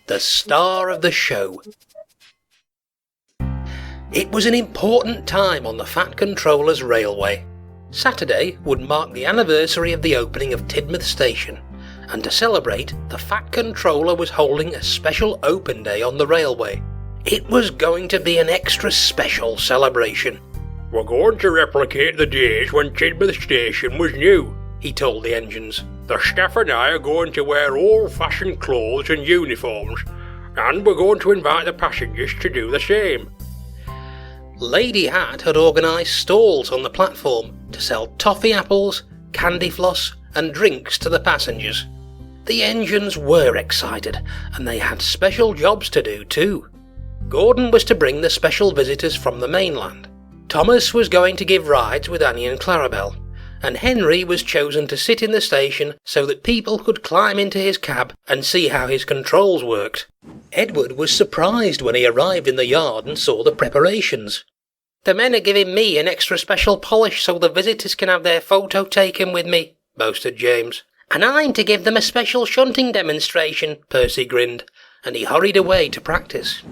The star of the show. It was an important time on the Fat Controller's railway. Saturday would mark the anniversary of the opening of Tidmouth Station, and to celebrate, the Fat Controller was holding a special open day on the railway. It was going to be an extra special celebration. "We're going to replicate the days when Tidmouth Station was new," he told the engines. "The staff and I are going to wear old-fashioned clothes and uniforms, and we're going to invite the passengers to do the same." Lady Hat had organised stalls on the platform to sell toffee apples, candy floss and drinks to the passengers. The engines were excited, and they had special jobs to do too. Gordon was to bring the special visitors from the mainland. Thomas was going to give rides with Annie and Clarabelle, and Henry was chosen to sit in the station so that people could climb into his cab and see how his controls worked. Edward was surprised when he arrived in the yard and saw the preparations. "The men are giving me an extra special polish so the visitors can have their photo taken with me," boasted James. "And I'm to give them a special shunting demonstration," Percy grinned, and he hurried away to practice.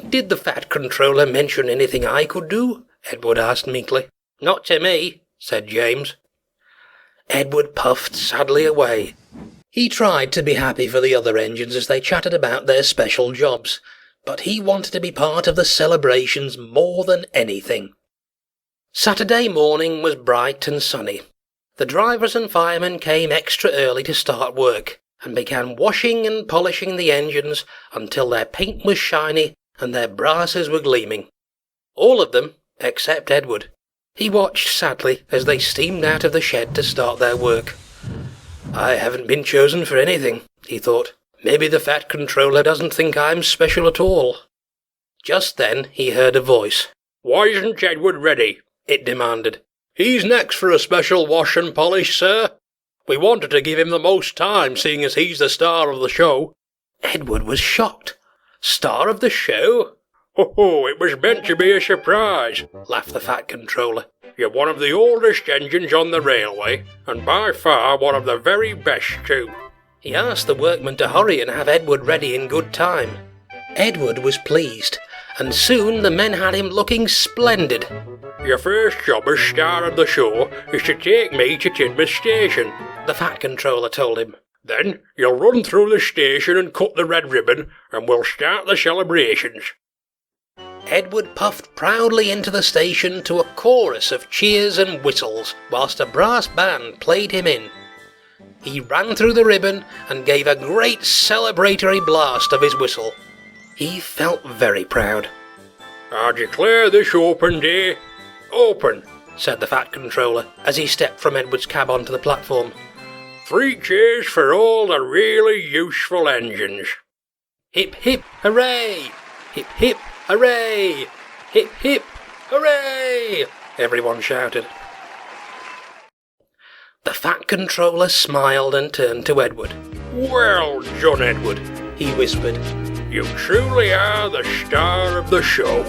Did the Fat Controller mention anything I could do?" Edward asked meekly. "Not to me," said James. Edward puffed sadly away. He tried to be happy for the other engines as they chatted about their special jobs, but he wanted to be part of the celebrations more than anything. Saturday morning was bright and sunny. The drivers and firemen came extra early to start work, and began washing and polishing the engines until their paint was shiny and their brasses were gleaming. All of them, except Edward. He watched sadly as they steamed out of the shed to start their work. "I haven't been chosen for anything," he thought. "Maybe the Fat Controller doesn't think I'm special at all." Just then he heard a voice. "Why isn't Edward ready?" it demanded. "He's next for a special wash and polish, sir. We wanted to give him the most time, seeing as he's the star of the show." Edward was shocked. "Star of the show?" "Oh, it was meant to be a surprise," laughed the Fat Controller. "You're one of the oldest engines on the railway, and by far one of the very best too." He asked the workmen to hurry and have Edward ready in good time. Edward was pleased, and soon the men had him looking splendid. "Your first job as star of the show is to take me to Tidmouth Station," the Fat Controller told him. "Then you'll run through the station and cut the red ribbon, and we'll start the celebrations." Edward puffed proudly into the station to a chorus of cheers and whistles, whilst a brass band played him in. He ran through the ribbon and gave a great celebratory blast of his whistle. He felt very proud. "I declare this open day open," said the Fat Controller as he stepped from Edward's cab onto the platform. 3 cheers for all the really useful engines." "Hip hip hooray! Hip hip hooray! Hip hip hooray!" everyone shouted. The Fat Controller smiled and turned to Edward. "Well done, Edward," he whispered. "You truly are the star of the show."